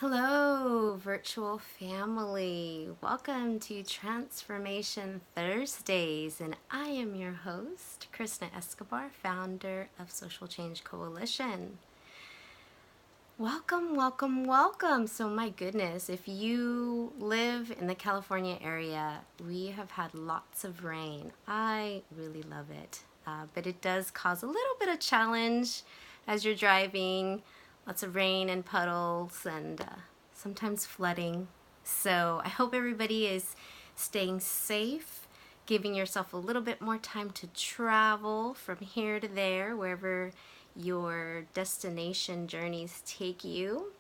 Hello, virtual family. Welcome to Transformation Thursdays, and I am your host, Krishna Escobar, founder of Social Change Coalition. Welcome, welcome, welcome. So, my goodness, if you live in the California area, we have had lots of rain. I really love it, but it does cause a little bit of challenge as you're driving. Lots of rain and puddles and sometimes flooding. So, I hope everybody is staying safe, giving yourself a little bit more time to travel from here to there, wherever your destination journeys take you.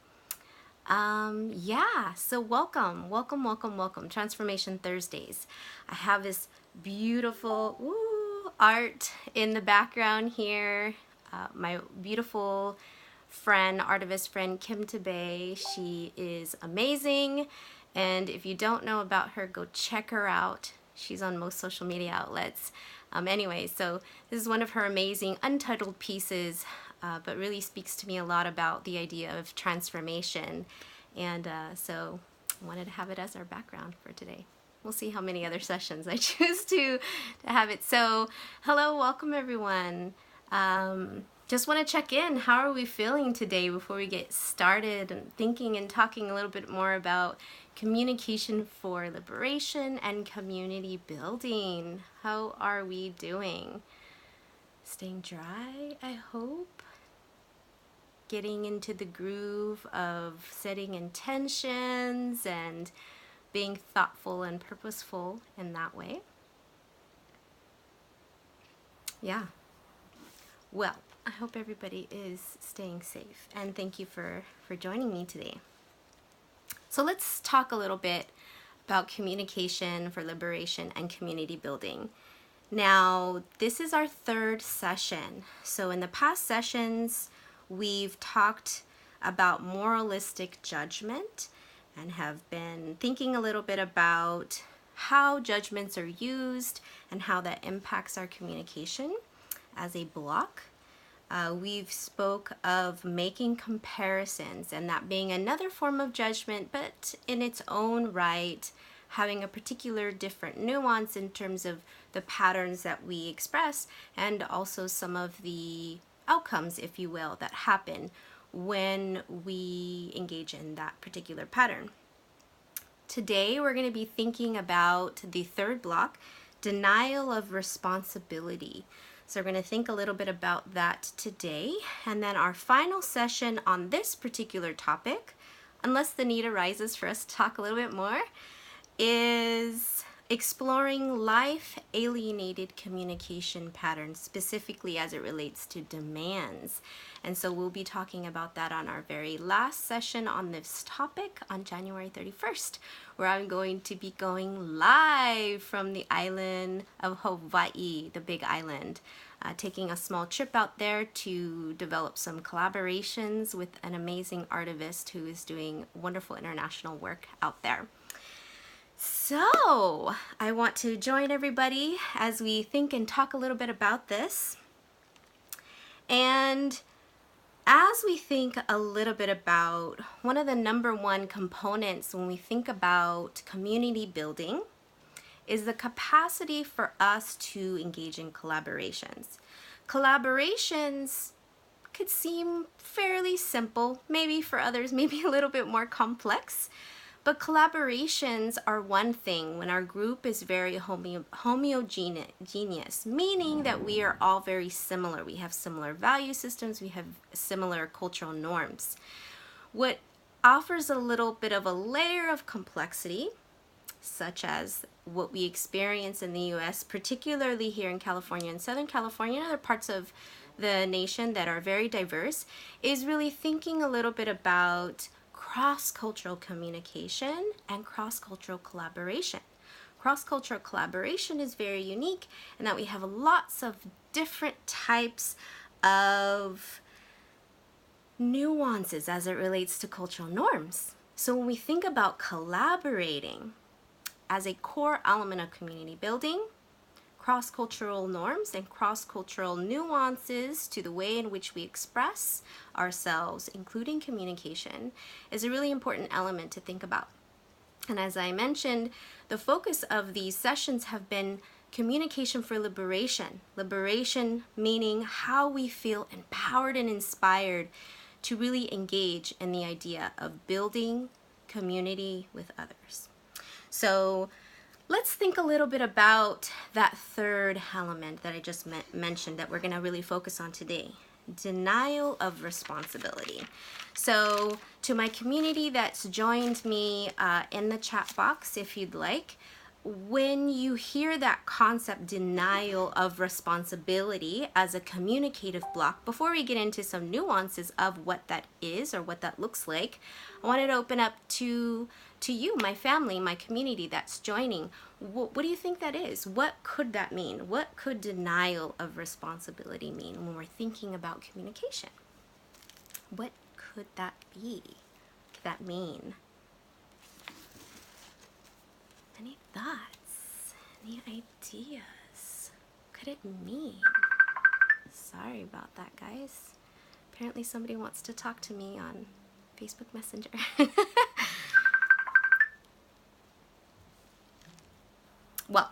So welcome. Transformation Thursdays. I have this beautiful art in the background here. My beautiful friend, artivist friend Kim Tabe. She is amazing. And if you don't know about her, go check her out. She's on most social media outlets. So this is one of her amazing untitled pieces, but really speaks to me a lot about the idea of transformation. And so I wanted to have it as our background for today. We'll see how many other sessions I choose to have it. So hello, welcome everyone. Just want to check in. How are we feeling today before we get started and thinking and talking a little bit more about communication for liberation and community building? How are we doing? Staying dry, I hope. Getting into the groove of setting intentions and being thoughtful and purposeful in that way. Yeah. Well, I hope everybody is staying safe, and thank you for joining me today. So let's talk a little bit about communication for liberation and community building. Now, this is our third session. So in the past sessions, we've talked about moralistic judgment and have been thinking a little bit about how judgments are used and how that impacts our communication as a block. We've spoke of making comparisons and that being another form of judgment, but in its own right, having a particular different nuance in terms of the patterns that we express and also some of the outcomes, if you will, that happen when we engage in that particular pattern. Today, we're going to be thinking about the third block, denial of responsibility. So we're going to think a little bit about that today. And then our final session on this particular topic, unless the need arises for us to talk a little bit more, is exploring life-alienated communication patterns, specifically as it relates to demands. And so we'll be talking about that on our very last session on this topic on January 31st, where I'm going to be going live from the island of Hawaii, the Big Island, taking a small trip out there to develop some collaborations with an amazing artivist who is doing wonderful international work out there. So, I want to join everybody as we think and talk a little bit about this. And as we think a little bit about one of the number one components when we think about community building is the capacity for us to engage in collaborations. Collaborations could seem fairly simple, maybe for others, maybe a little bit more complex. But collaborations are one thing when our group is very homogeneous, meaning that we are all very similar. We have similar value systems, we have similar cultural norms. What offers a little bit of a layer of complexity, such as what we experience in the US, particularly here in California and Southern California and other parts of the nation that are very diverse, is really thinking a little bit about cross-cultural communication and cross-cultural collaboration. Cross-cultural collaboration is very unique in that we have lots of different types of nuances as it relates to cultural norms. So when we think about collaborating as a core element of community building, cross-cultural norms and cross-cultural nuances to the way in which we express ourselves, including communication, is a really important element to think about. And as I mentioned, the focus of these sessions have been communication for liberation. Liberation meaning how we feel empowered and inspired to really engage in the idea of building community with others. So let's think a little bit about that third element that I just mentioned that we're going to really focus on today. Denial of responsibility. So to my community that's joined me in the chat box, if you'd like, when you hear that concept, denial of responsibility, as a communicative block, before we get into some nuances of what that is or what that looks like, I wanted to open up to you, my family, my community that's joining. What do you think that is? What could that mean? What could denial of responsibility mean when we're thinking about communication? What could that be? What could that mean? Any thoughts? Any ideas? What could it mean? Sorry about that, guys. Apparently somebody wants to talk to me on Facebook Messenger. Well,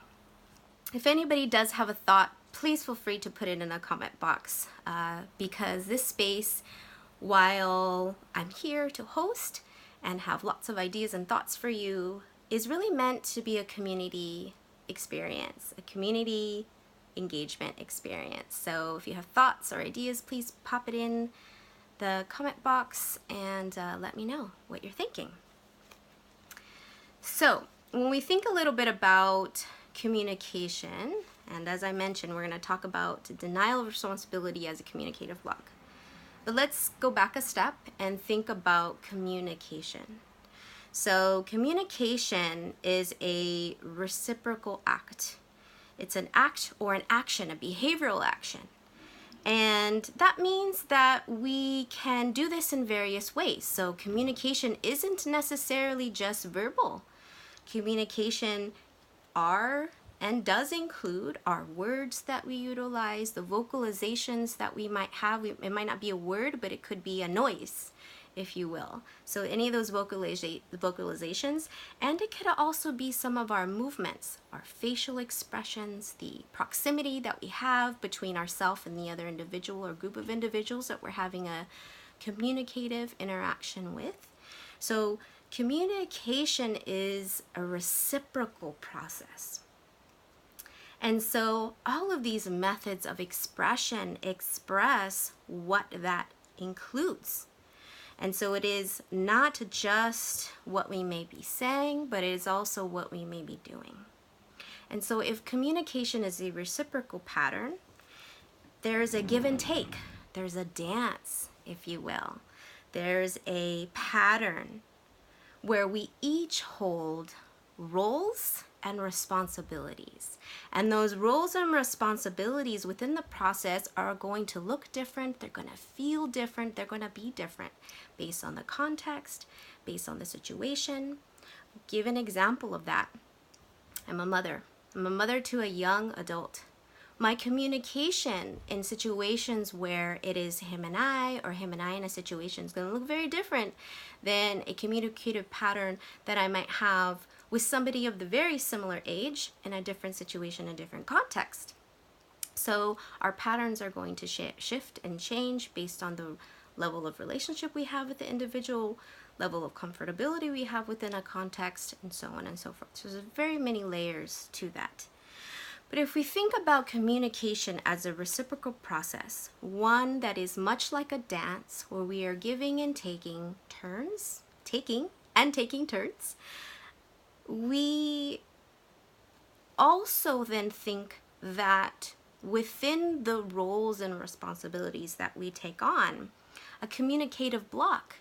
if anybody does have a thought, please feel free to put it in a comment box because this space, while I'm here to host and have lots of ideas and thoughts for you, is really meant to be a community experience, a community engagement experience. So if you have thoughts or ideas, please pop it in the comment box and let me know what you're thinking. So when we think a little bit about communication, and as I mentioned, we're going to talk about denial of responsibility as a communicative block. But let's go back a step and think about communication. So communication is a reciprocal act. It's an act or an action, a behavioral action. And that means that we can do this in various ways. So communication isn't necessarily just verbal. Communication are and does include our words that we utilize, the vocalizations that we might have. It might not be a word, but it could be a noise, if you will. So any of those vocalizations, and it could also be some of our movements, our facial expressions, the proximity that we have between ourselves and the other individual or group of individuals that we're having a communicative interaction with. So communication is a reciprocal process. And so all of these methods of expression express what that includes. And so it is not just what we may be saying, but it is also what we may be doing. And so if communication is a reciprocal pattern, there's a give and take. There's a dance, if you will. There's a pattern where we each hold roles and responsibilities. And those roles and responsibilities within the process are going to look different, they're going to feel different, they're going to be different based on the context, based on the situation. I'll give an example of that. I'm a mother. I'm a mother to a young adult. My communication in situations where it is him and I, or him and I in a situation, is going to look very different than a communicative pattern that I might have with somebody of the very similar age in a different situation, a different context. So our patterns are going to shift and change based on the level of relationship we have with the individual, level of comfortability we have within a context, and so on and so forth. So there's very many layers to that. But if we think about communication as a reciprocal process, one that is much like a dance where we are giving and taking turns, taking turns, we also then think that within the roles and responsibilities that we take on, a communicative block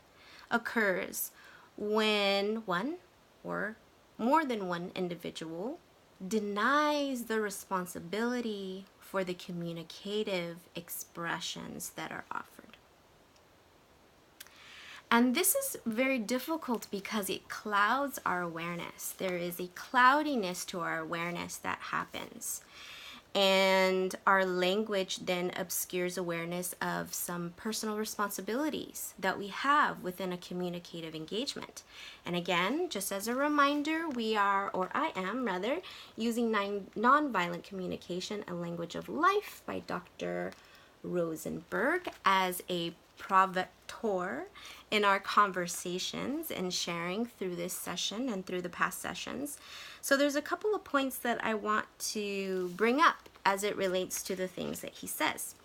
occurs when one or more than one individual denies the responsibility for the communicative expressions that are offered. And this is very difficult because it clouds our awareness. There is a cloudiness to our awareness that happens. And our language then obscures awareness of some personal responsibilities that we have within a communicative engagement. And again, just as a reminder, we are, or I am rather, using Nonviolent Communication, A Language of Life by Dr. Rosenberg as a provocateur in our conversations and sharing through this session and through the past sessions. So there's a couple of points that I want to bring up as it relates to the things that he says.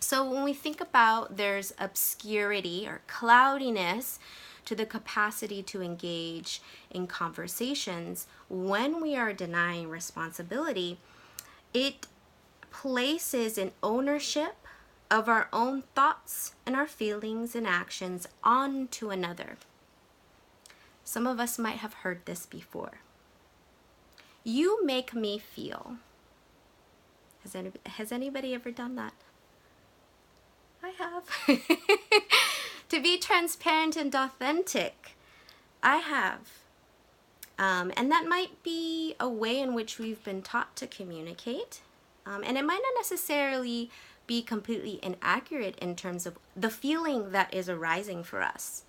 So when we think about there's obscurity or cloudiness to the capacity to engage in conversations, when we are denying responsibility, it places an ownership of our own thoughts and our feelings and actions onto another. Some of us might have heard this before. You make me feel. Has anybody ever done that? I have. To be transparent and authentic, I have. And that might be a way in which we've been taught to communicate. And it might not necessarily be completely inaccurate in terms of the feeling that is arising for us.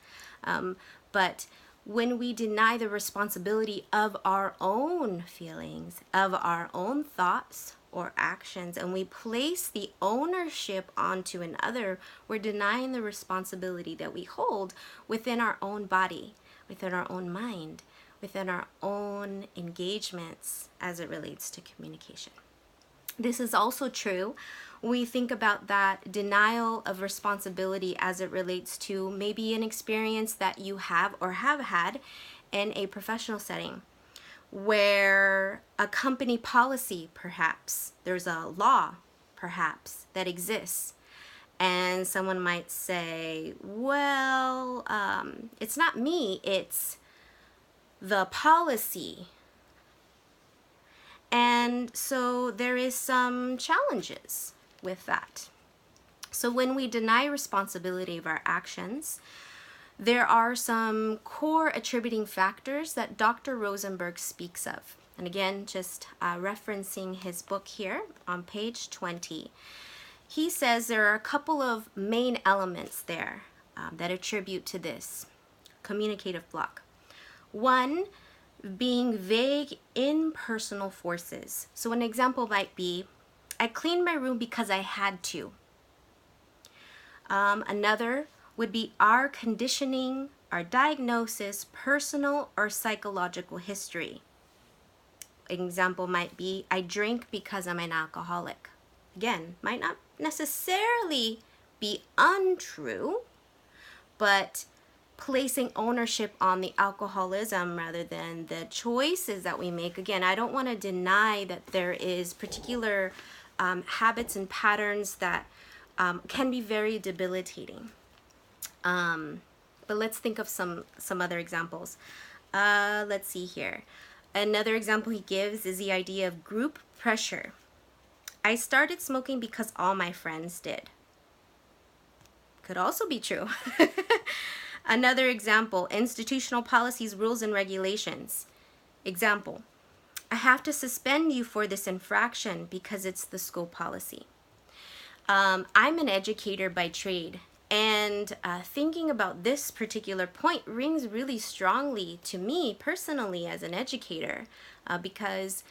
But when we deny the responsibility of our own feelings, of our own thoughts or actions, and we place the ownership onto another, we're denying the responsibility that we hold within our own body, within our own mind, within our own engagements as it relates to communication. This is also true. We think about that denial of responsibility as it relates to maybe an experience that you have or have had in a professional setting where a company policy, perhaps, there's a law, perhaps, that exists. And someone might say, well, it's not me, it's the policy. And so there is some challenges with that. So when we deny responsibility of our actions, there are some core attributing factors that Dr. Rosenberg speaks of. And again, just referencing his book here on page 20. He says there are a couple of main elements there that attribute to this communicative block. One, being vague impersonal forces. So an example might be, I cleaned my room because I had to. Another would be our conditioning, our diagnosis, personal or psychological history. An example might be, I drink because I'm an alcoholic. Again, might not necessarily be untrue, but placing ownership on the alcoholism rather than the choices that we make. Again, I don't want to deny that there is particular habits and patterns that can be very debilitating. But let's think of some other examples. Let's see here. Another example he gives is the idea of group pressure. I started smoking because all my friends did. Could also be true. Another example, institutional policies, rules, and regulations. Example, I have to suspend you for this infraction because it's the school policy. I'm an educator by trade, and thinking about this particular point rings really strongly to me personally as an educator because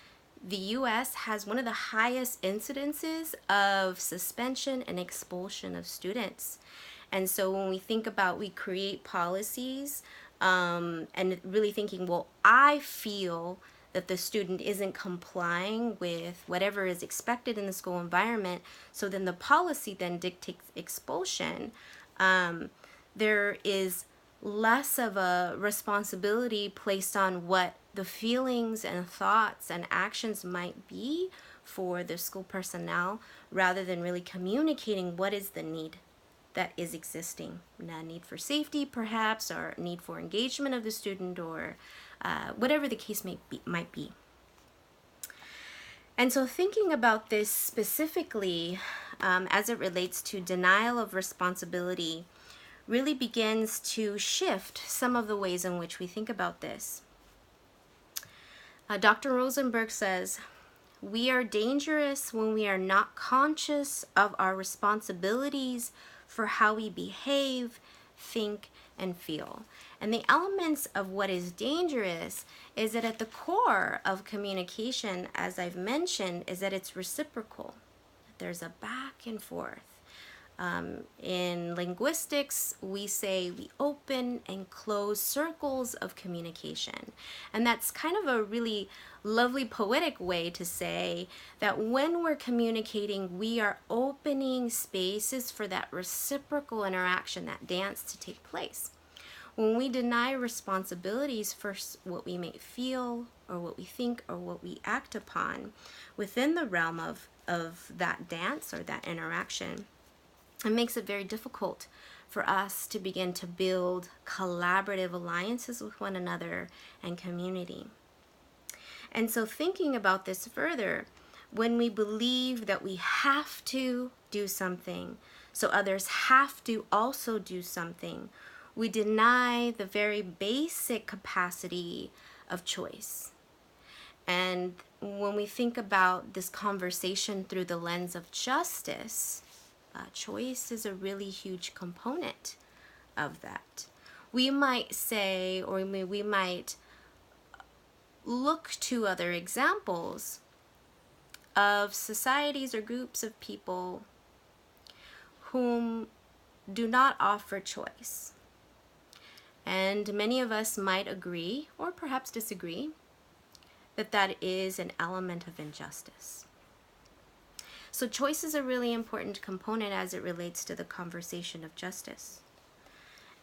the U.S. has one of the highest incidences of suspension and expulsion of students. And so when we think about, we create policies and really thinking, well, I feel that the student isn't complying with whatever is expected in the school environment, so then the policy then dictates expulsion. There is less of a responsibility placed on what the feelings and thoughts and actions might be for the school personnel, rather than really communicating what is the need that is existing. A need for safety, perhaps, or need for engagement of the student, or whatever the case might be. And so thinking about this specifically as it relates to denial of responsibility really begins to shift some of the ways in which we think about this. Dr. Rosenberg says, We are dangerous when we are not conscious of our responsibilities for how we behave, think, and feel. And the elements of what is dangerous is that at the core of communication, as I've mentioned, is that it's reciprocal. There's a back and forth. In linguistics, we say we open and close circles of communication. And that's kind of a really lovely poetic way to say that when we're communicating, we are opening spaces for that reciprocal interaction, that dance to take place. When we deny responsibilities for what we may feel or what we think or what we act upon within the realm of that dance or that interaction, it makes it very difficult for us to begin to build collaborative alliances with one another and community. And so thinking about this further, when we believe that we have to do something, so others have to also do something, we deny the very basic capacity of choice. And when we think about this conversation through the lens of justice, choice is a really huge component of that. We might say, or we might look to other examples of societies or groups of people whom do not offer choice. And many of us might agree, or perhaps disagree, that that is an element of injustice. So choice is a really important component as it relates to the conversation of justice.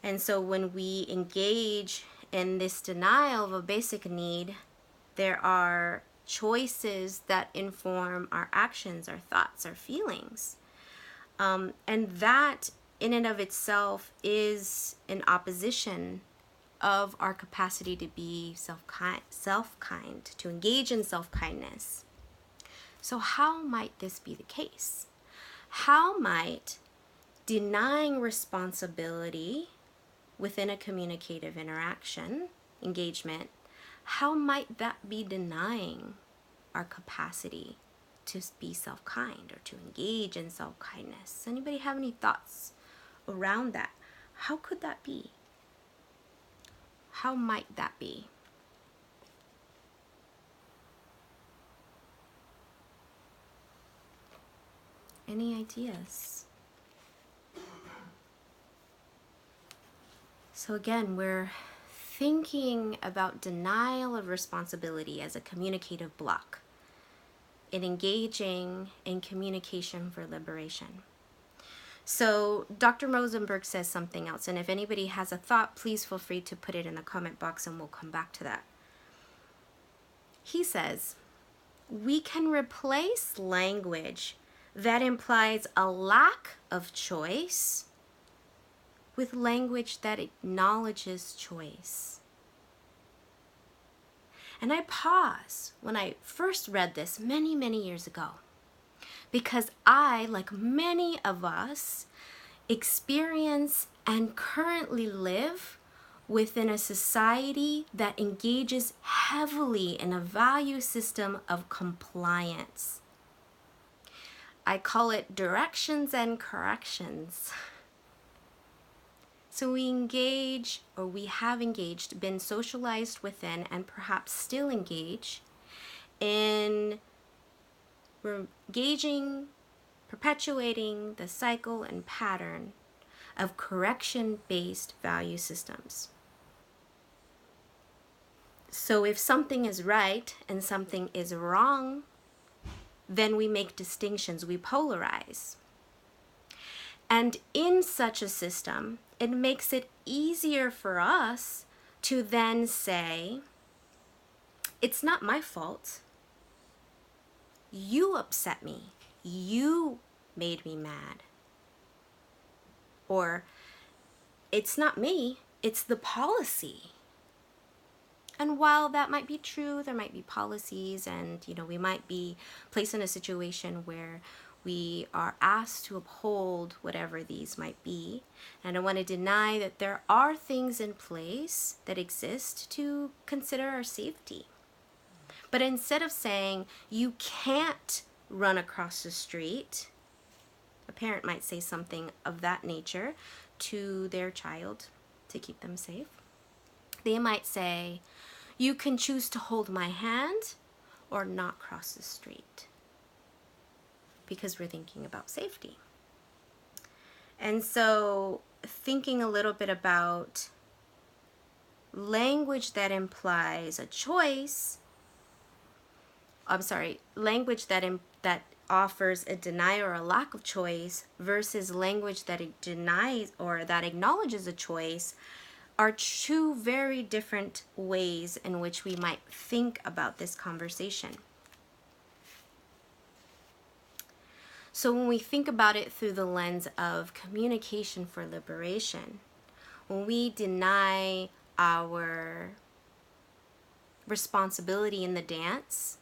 And so when we engage in this denial of a basic need, there are choices that inform our actions, our thoughts, our feelings. And that in and of itself is an opposition of our capacity to be self-kind, to engage in self-kindness. So how might this be the case? How might denying responsibility within a communicative interaction, engagement, how might that be denying our capacity to be self-kind or to engage in self-kindness? Anybody have any thoughts around that? How could that be? How might that be? Any ideas? So again, we're thinking about denial of responsibility as a communicative block in engaging in communication for liberation. So Dr. Rosenberg says something else, and if anybody has a thought, please feel free to put it in the comment box and we'll come back to that. He says, we can replace language that implies a lack of choice with language that acknowledges choice. And I pause when I first read this many, many years ago, because I, like many of us, experience and currently live within a society that engages heavily in a value system of compliance. I call it directions and corrections. So we engage, or we have engaged, been socialized within, and perhaps still engage in engaging, perpetuating the cycle and pattern of correction-based value systems. So if something is right and something is wrong, then we make distinctions, we polarize. And in such a system, it makes it easier for us to then say, it's not my fault. You upset me. You made me mad. Or, it's not me, it's the policy. And while that might be true, there might be policies, and we might be placed in a situation where we are asked to uphold whatever these might be. And I want to deny that there are things in place that exist to consider our safety. But instead of saying, you can't run across the street, a parent might say something of that nature to their child to keep them safe. They might say, you can choose to hold my hand or not cross the street, because we're thinking about safety. And so thinking a little bit about language that implies a choice, language that offers a denial or a lack of choice versus language that it denies or that acknowledges a choice are two very different ways in which we might think about this conversation. So when we think about it through the lens of communication for liberation, when we deny our responsibility in the dance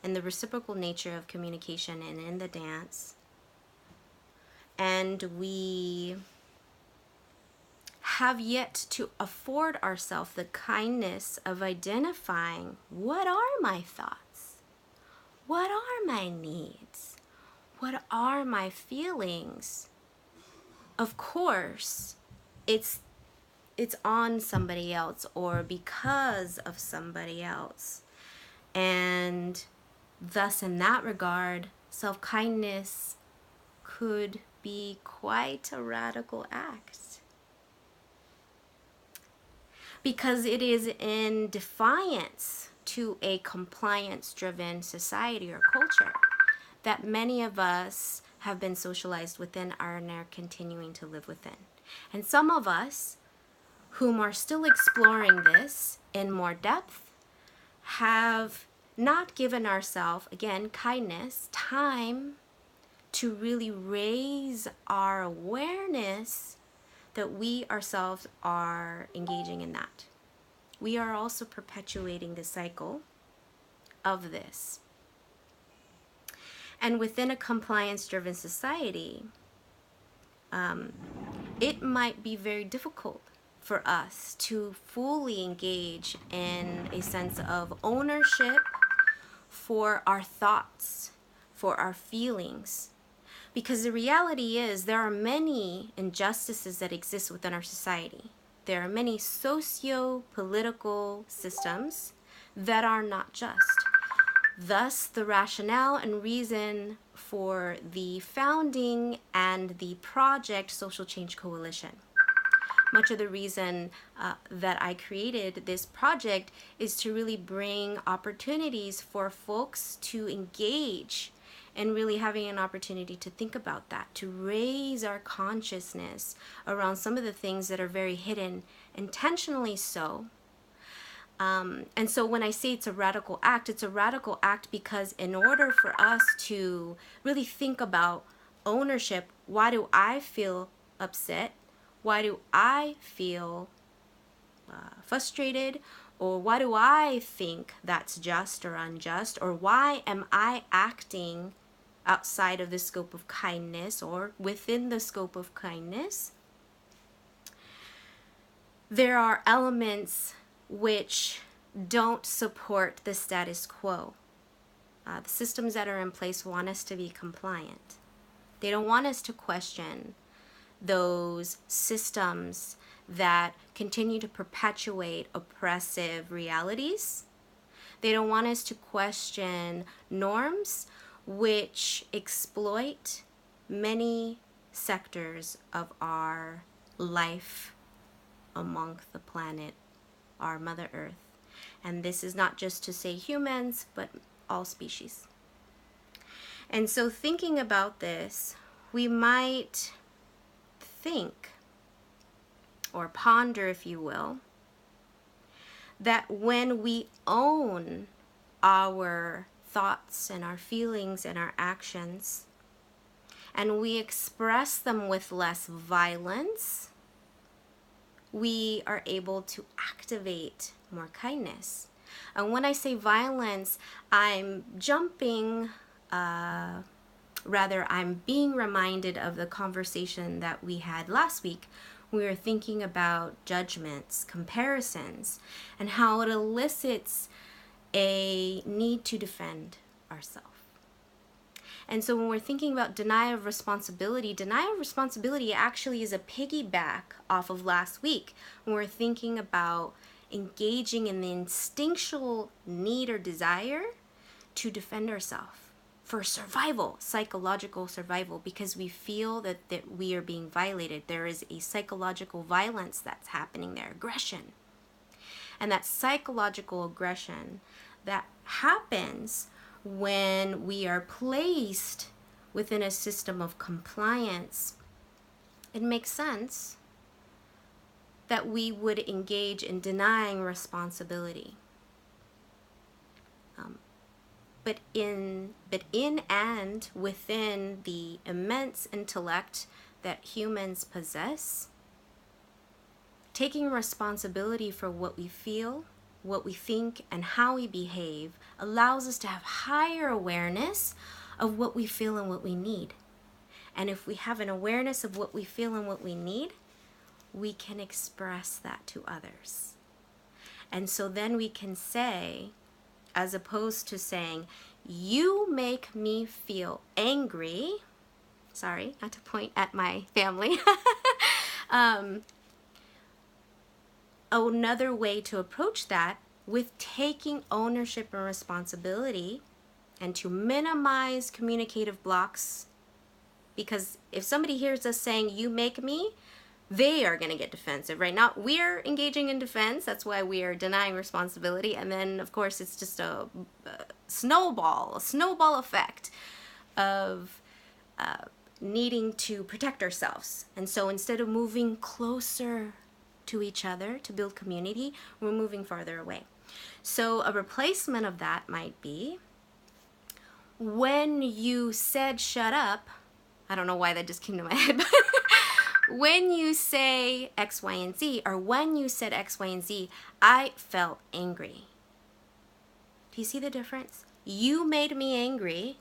and the reciprocal nature of communication and in the dance, and we have yet to afford ourselves the kindness of identifying, what are my thoughts? What are my needs? What are my feelings? Of course, it's on somebody else or because of somebody else. And thus, in that regard, self-kindness could be quite a radical act, because it is in defiance to a compliance-driven society or culture that many of us have been socialized within and are continuing to live within. And some of us, whom are still exploring this in more depth, have not given ourselves, again, kindness, time to really raise our awareness that we ourselves are engaging in that. We are also perpetuating the cycle of this. And within a compliance-driven society, it might be very difficult for us to fully engage in a sense of ownership for our thoughts, for our feelings. Because the reality is there are many injustices that exist within our society. There are many socio-political systems that are not just. Thus, the rationale and reason for the founding and the project Social Change Coalition. Much of the reason that I created this project is to really bring opportunities for folks to engage and really having an opportunity to think about that, to raise our consciousness around some of the things that are very hidden, intentionally so. And so when I say it's a radical act because in order for us to really think about ownership, why do I feel upset? Why do I feel frustrated? Or why do I think that's just or unjust? Or why am I acting outside of the scope of kindness or within the scope of kindness? There are elements which don't support the status quo. The systems that are in place want us to be compliant. They don't want us to question those systems that continue to perpetuate oppressive realities. They don't want us to question norms which exploit many sectors of our life among the planet, our Mother Earth. And this is not just to say humans, but all species. And so thinking about this, we might think or ponder, if you will, that when we own our thoughts and our feelings and our actions, and we express them with less violence, we are able to activate more kindness. And when I say violence, I'm being reminded of the conversation that we had last week. We were thinking about judgments, comparisons, and how it elicits a need to defend ourselves. And so when we're thinking about denial of responsibility actually is a piggyback off of last week when we're thinking about engaging in the instinctual need or desire to defend ourselves for survival, psychological survival, because we feel that we are being violated. There is a psychological violence that's happening there, aggression. And that psychological aggression that happens when we are placed within a system of compliance, it makes sense that we would engage in denying responsibility. But in and within the immense intellect that humans possess, taking responsibility for what we feel, what we think, and how we behave allows us to have higher awareness of what we feel and what we need. And if we have an awareness of what we feel and what we need, we can express that to others. And so then we can say, as opposed to saying, you make me feel angry, sorry, not to point at my family, another way to approach that with taking ownership and responsibility and to minimize communicative blocks, because if somebody hears us saying, you make me, they are going to get defensive. Right now, we're engaging in defense. That's why we are denying responsibility. And then, of course, it's just a snowball effect of needing to protect ourselves. And so instead of moving closer to each other to build community, we're moving farther away. So a replacement of that might be, when you said shut up, I don't know why that just came to my head, but when you say X, Y, and Z, or when you said X, Y, and Z, I felt angry. Do you see the difference? You made me angry,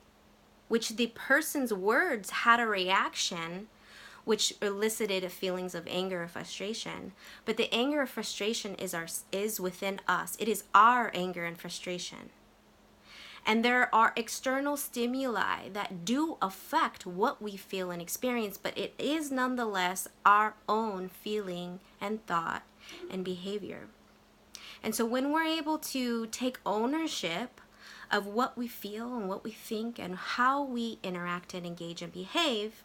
which the person's words had a reaction, which elicited feelings of anger or frustration. But the anger or frustration is within us. It is our anger and frustration. And there are external stimuli that do affect what we feel and experience, but it is nonetheless our own feeling and thought and behavior. And so when we're able to take ownership of what we feel and what we think and how we interact and engage and behave,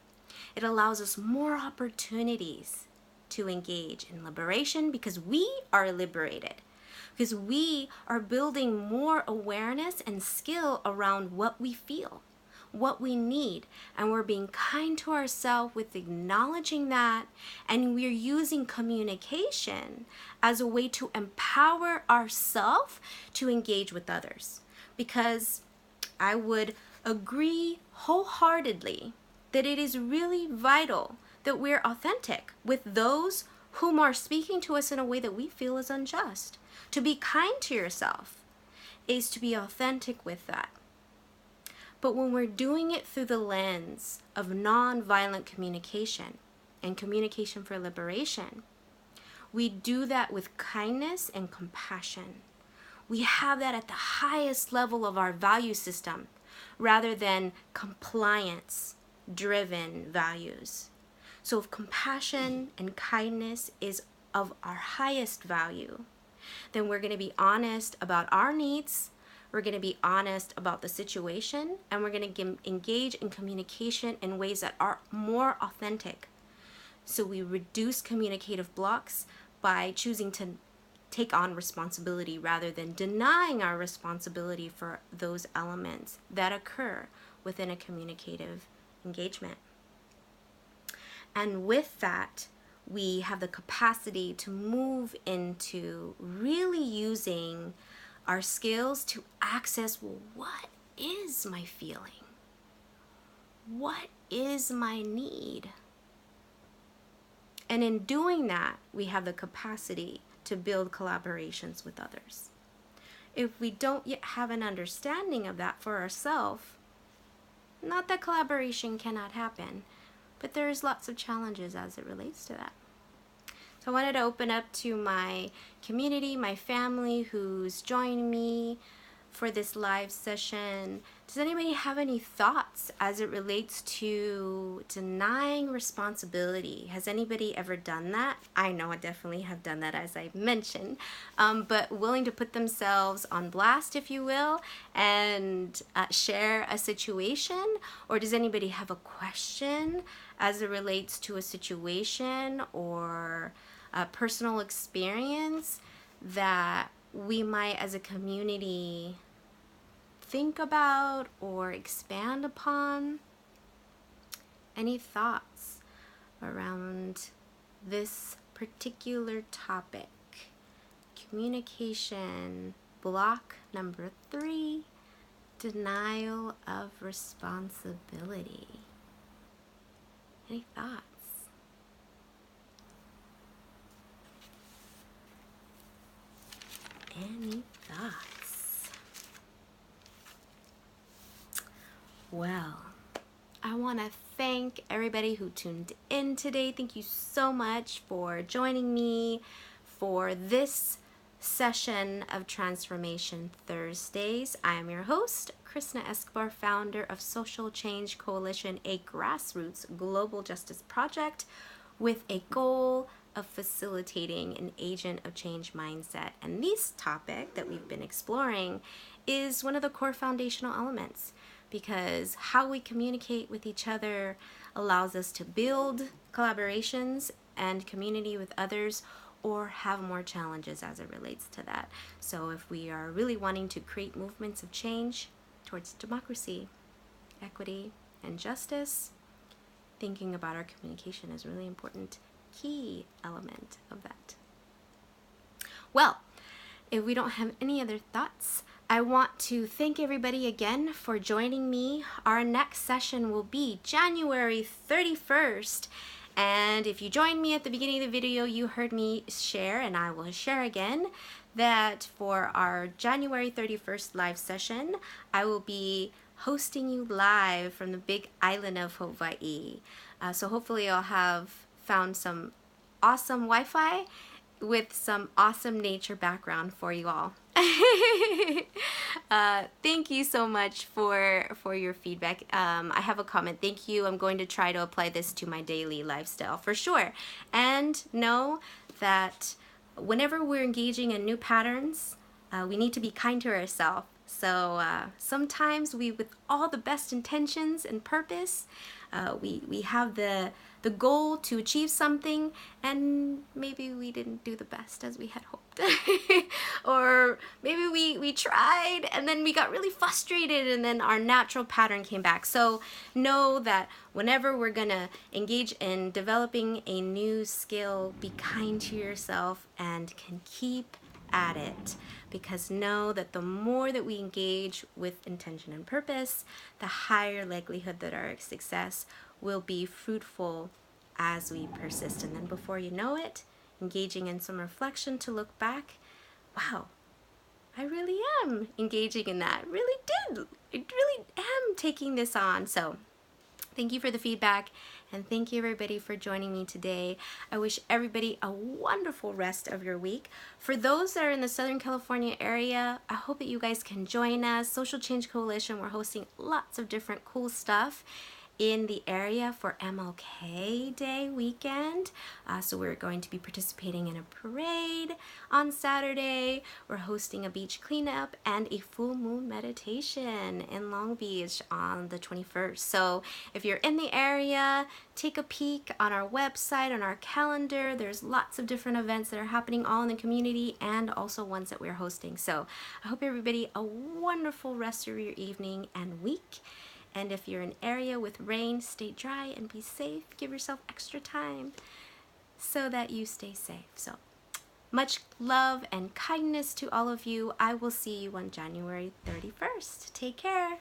it allows us more opportunities to engage in liberation, because we are liberated. Because we are building more awareness and skill around what we feel, what we need, and we're being kind to ourselves with acknowledging that, and we're using communication as a way to empower ourselves to engage with others. Because I would agree wholeheartedly that it is really vital that we're authentic with those whom are speaking to us in a way that we feel is unjust. To be kind to yourself is to be authentic with that. But when we're doing it through the lens of nonviolent communication and communication for liberation, we do that with kindness and compassion. We have that at the highest level of our value system rather than compliance-driven values. So if compassion and kindness is of our highest value, then we're going to be honest about our needs, we're going to be honest about the situation, and we're going to engage in communication in ways that are more authentic. So we reduce communicative blocks by choosing to take on responsibility rather than denying our responsibility for those elements that occur within a communicative engagement. And with that, we have the capacity to move into really using our skills to access, well, what is my feeling? What is my need? And in doing that, we have the capacity to build collaborations with others. If we don't yet have an understanding of that for ourselves, not that collaboration cannot happen, but there's lots of challenges as it relates to that. So I wanted to open up to my community, my family who's joined me for this live session. Does anybody have any thoughts as it relates to denying responsibility? Has anybody ever done that? I know I definitely have done that, as I mentioned, but willing to put themselves on blast, if you will, and share a situation? Or does anybody have a question as it relates to a situation or a personal experience that we might as a community think about or expand upon? Any thoughts around this particular topic? Communication block number 3, denial of responsibility. Any thoughts? Any thoughts? Well, I want to thank everybody who tuned in today. Thank you so much for joining me for this session of Transformation Thursdays. I am your host, Krishna Escobar, founder of Social Change Coalition, a grassroots global justice project with a goal of facilitating an agent of change mindset. And this topic that we've been exploring is one of the core foundational elements, because how we communicate with each other allows us to build collaborations and community with others, or have more challenges as it relates to that. So if we are really wanting to create movements of change towards democracy, equity, and justice, thinking about our communication is a really important key element of that. Well, if we don't have any other thoughts, I want to thank everybody again for joining me. Our next session will be January 31st. And if you joined me at the beginning of the video, you heard me share, and I will share again, that for our January 31st live session, I will be hosting you live from the big island of Hawaii. So hopefully I'll have found some awesome Wi-Fi with some awesome nature background for you all. Thank you so much for your feedback. I have a comment. Thank you. I'm going to try to apply this to my daily lifestyle for sure. And know that whenever we're engaging in new patterns, we need to be kind to ourselves. So sometimes we, with all the best intentions and purpose, we have the goal to achieve something, and maybe we didn't do the best as we had hoped. Or maybe we tried and then we got really frustrated and then our natural pattern came back. So know that whenever we're gonna engage in developing a new skill, be kind to yourself and can keep at it, because know that the more that we engage with intention and purpose, the higher likelihood that our success will be fruitful as we persist. And then before you know it, engaging in some reflection to look back, wow, I really am engaging in that. I really am taking this on. So thank you for the feedback, and thank you everybody for joining me today. I wish everybody a wonderful rest of your week. For those that are in the Southern California area, I hope that you guys can join us. Social Change Coalition, we're hosting lots of different cool stuff in the area for MLK Day weekend. So we're going to be participating in a parade on Saturday. We're hosting a beach cleanup and a full moon meditation in Long Beach on the 21st. So if you're in the area, take a peek on our website, on our calendar. There's lots of different events that are happening all in the community, and also ones that we're hosting. So I hope everybody a wonderful rest of your evening and week. And if you're in an area with rain, stay dry and be safe. Give yourself extra time so that you stay safe. So much love and kindness to all of you. I will see you on January 31st. Take care.